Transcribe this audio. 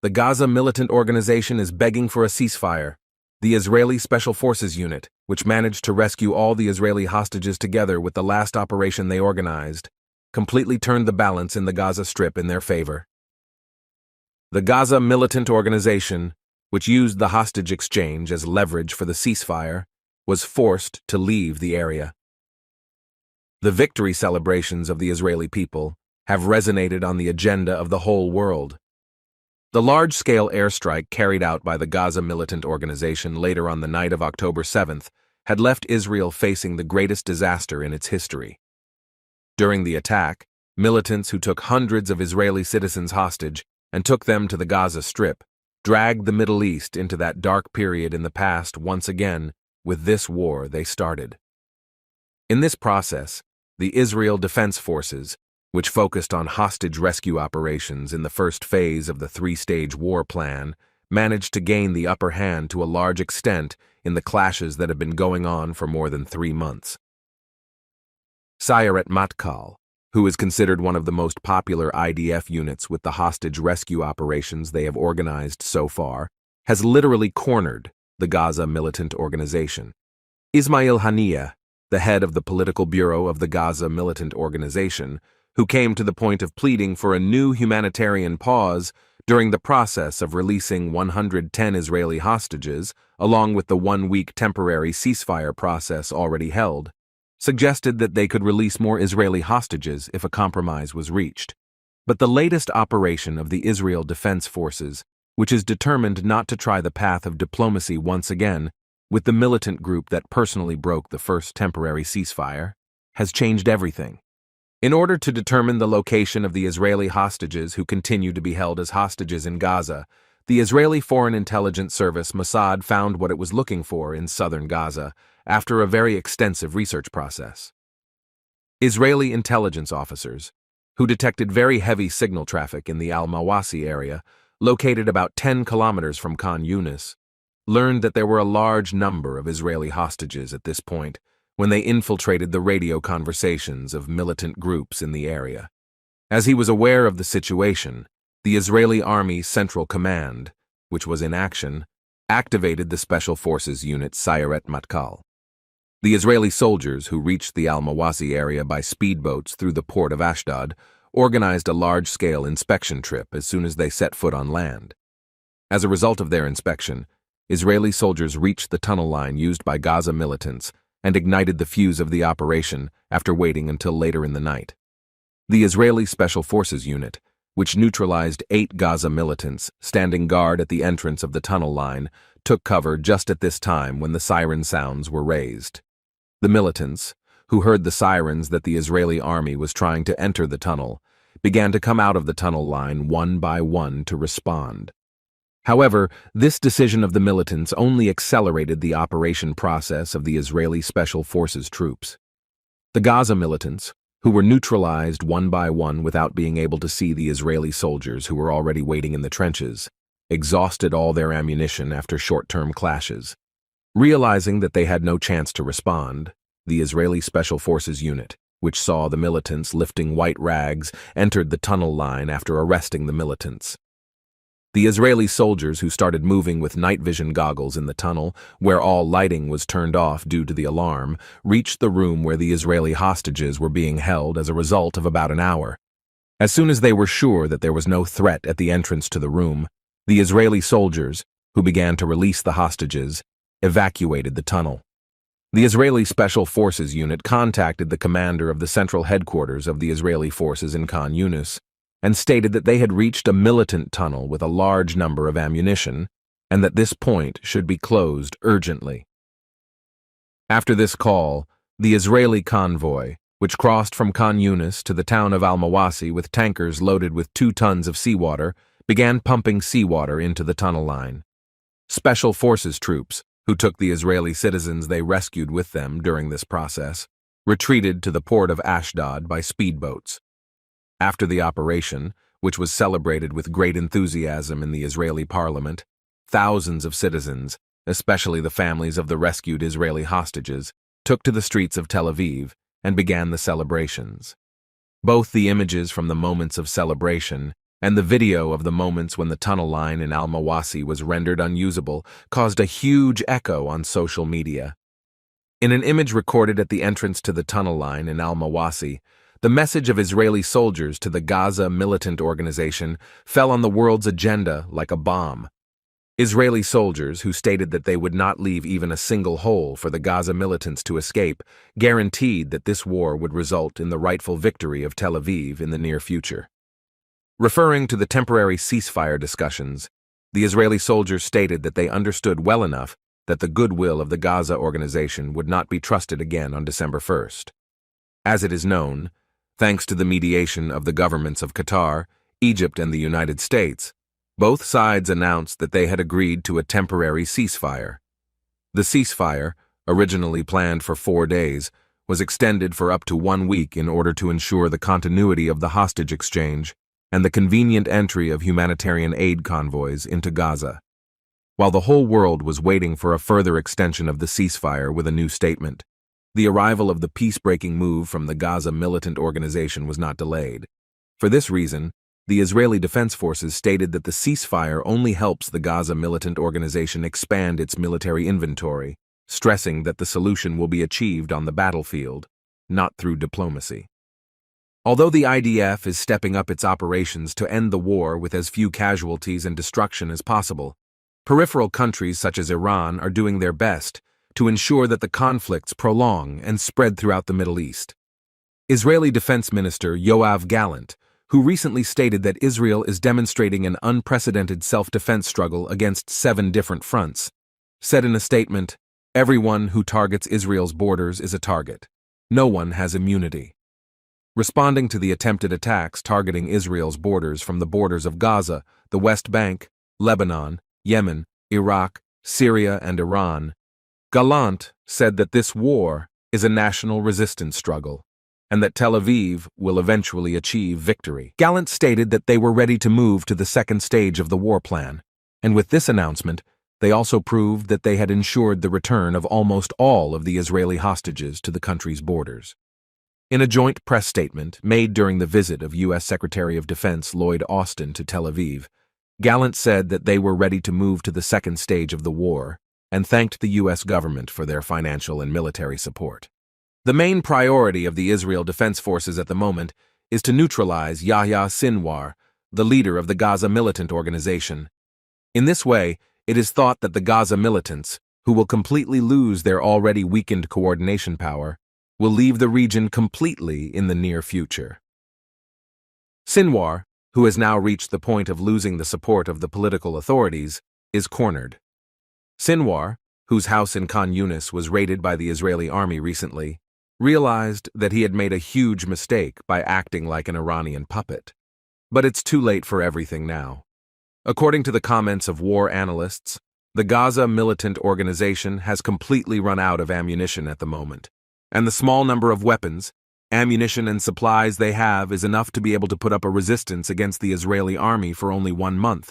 The Gaza militant organization is begging for a ceasefire. The Israeli Special Forces Unit, which managed to rescue all the Israeli hostages together with the last operation they organized, completely turned the balance in the Gaza Strip in their favor. The Gaza militant organization, which used the hostage exchange as leverage for the ceasefire, was forced to leave the area. The victory celebrations of the Israeli people have resonated on the agenda of the whole world. The large-scale airstrike carried out by the Gaza militant organization later on the night of October 7th had left Israel facing the greatest disaster in its history. During the attack, militants who took hundreds of Israeli citizens hostage and took them to the Gaza Strip dragged the Middle East into that dark period in the past once again with this war they started. In this process, the Israel Defense Forces, which focused on hostage rescue operations in the first phase of the three-stage war plan, managed to gain the upper hand to a large extent in the clashes that have been going on for more than 3 months. Sayeret Matkal, who is considered one of the most popular IDF units with the hostage rescue operations they have organized so far, has literally cornered the Gaza militant organization. Ismail Haniyeh, the head of the political bureau of the Gaza militant organization, who came to the point of pleading for a new humanitarian pause during the process of releasing 110 Israeli hostages, along with the 1-week temporary ceasefire process already held, suggested that they could release more Israeli hostages if a compromise was reached. But the latest operation of the Israel Defense Forces, which is determined not to try the path of diplomacy once again with the militant group that personally broke the first temporary ceasefire, has changed everything. In order to determine the location of the Israeli hostages who continue to be held as hostages in Gaza, the Israeli Foreign Intelligence Service Mossad found what it was looking for in southern Gaza after a very extensive research process. Israeli intelligence officers, who detected very heavy signal traffic in the Al-Mawasi area, located about 10 kilometers from Khan Yunis, learned that there were a large number of Israeli hostages at this point when they infiltrated the radio conversations of militant groups in the area. As he was aware of the situation, the Israeli Army Central Command, which was in action, activated the Special Forces Unit Sayeret Matkal. The Israeli soldiers who reached the Al-Mawasi area by speedboats through the port of Ashdod organized a large-scale inspection trip as soon as they set foot on land. As a result of their inspection, Israeli soldiers reached the tunnel line used by Gaza militants and ignited the fuse of the operation after waiting until later in the night. The Israeli Special Forces Unit, which neutralized 8 Gaza militants standing guard at the entrance of the tunnel line, took cover just at this time when the siren sounds were raised. The militants, who heard the sirens that the Israeli army was trying to enter the tunnel, began to come out of the tunnel line one by one to respond. However, this decision of the militants only accelerated the operation process of the Israeli Special Forces troops. The Gaza militants, who were neutralized one by one without being able to see the Israeli soldiers who were already waiting in the trenches, exhausted all their ammunition after short-term clashes. Realizing that they had no chance to respond, the Israeli Special Forces Unit, which saw the militants lifting white rags, entered the tunnel line after arresting the militants. The Israeli soldiers who started moving with night vision goggles in the tunnel, where all lighting was turned off due to the alarm, reached the room where the Israeli hostages were being held as a result of about an hour. As soon as they were sure that there was no threat at the entrance to the room, the Israeli soldiers, who began to release the hostages, evacuated the tunnel. The Israeli Special Forces Unit contacted the commander of the central headquarters of the Israeli forces in Khan Yunis, and stated that they had reached a militant tunnel with a large number of ammunition, and that this point should be closed urgently. After this call, the Israeli convoy, which crossed from Khan Yunis to the town of Al-Mawasi with tankers loaded with 2 tons of seawater, began pumping seawater into the tunnel line. Special Forces troops, who took the Israeli citizens they rescued with them during this process, retreated to the port of Ashdod by speedboats. After the operation, which was celebrated with great enthusiasm in the Israeli parliament, thousands of citizens, especially the families of the rescued Israeli hostages, took to the streets of Tel Aviv and began the celebrations. Both the images from the moments of celebration and the video of the moments when the tunnel line in Al-Mawasi was rendered unusable caused a huge echo on social media. In an image recorded at the entrance to the tunnel line in Al-Mawasi, the message of Israeli soldiers to the Gaza militant organization fell on the world's agenda like a bomb. Israeli soldiers, who stated that they would not leave even a single hole for the Gaza militants to escape, guaranteed that this war would result in the rightful victory of Tel Aviv in the near future. Referring to the temporary ceasefire discussions, the Israeli soldiers stated that they understood well enough that the goodwill of the Gaza organization would not be trusted again on December 1st. As it is known, thanks to the mediation of the governments of Qatar, Egypt, and the United States, both sides announced that they had agreed to a temporary ceasefire. The ceasefire, originally planned for 4 days, was extended for up to 1 week in order to ensure the continuity of the hostage exchange and the convenient entry of humanitarian aid convoys into Gaza. While the whole world was waiting for a further extension of the ceasefire with a new statement, the arrival of the peace-breaking move from the Gaza militant organization was not delayed. For this reason, the Israeli Defense Forces stated that the ceasefire only helps the Gaza militant organization expand its military inventory, stressing that the solution will be achieved on the battlefield, not through diplomacy. Although the IDF is stepping up its operations to end the war with as few casualties and destruction as possible, peripheral countries such as Iran are doing their best to ensure that the conflicts prolong and spread throughout the Middle East. Israeli Defense Minister Yoav Gallant, who recently stated that Israel is demonstrating an unprecedented self-defense struggle against 7 different fronts, said in a statement, "Everyone who targets Israel's borders is a target. No one has immunity." Responding to the attempted attacks targeting Israel's borders from the borders of Gaza, the West Bank, Lebanon, Yemen, Iraq, Syria, and Iran, Gallant said that this war is a national resistance struggle, and that Tel Aviv will eventually achieve victory. Gallant stated that they were ready to move to the second stage of the war plan, and with this announcement, they also proved that they had ensured the return of almost all of the Israeli hostages to the country's borders. In a joint press statement made during the visit of U.S. Secretary of Defense Lloyd Austin to Tel Aviv, Gallant said that they were ready to move to the second stage of the war and thanked the U.S. government for their financial and military support. The main priority of the Israel Defense Forces at the moment is to neutralize Yahya Sinwar, the leader of the Gaza militant organization. In this way, it is thought that the Gaza militants, who will completely lose their already weakened coordination power, will leave the region completely in the near future. Sinwar, who has now reached the point of losing the support of the political authorities, is cornered. Sinwar, whose house in Khan Yunis was raided by the Israeli army recently, realized that he had made a huge mistake by acting like an Iranian puppet. But it's too late for everything now. According to the comments of war analysts, the Gaza militant organization has completely run out of ammunition at the moment, and the small number of weapons, ammunition, and supplies they have is enough to be able to put up a resistance against the Israeli army for only 1 month.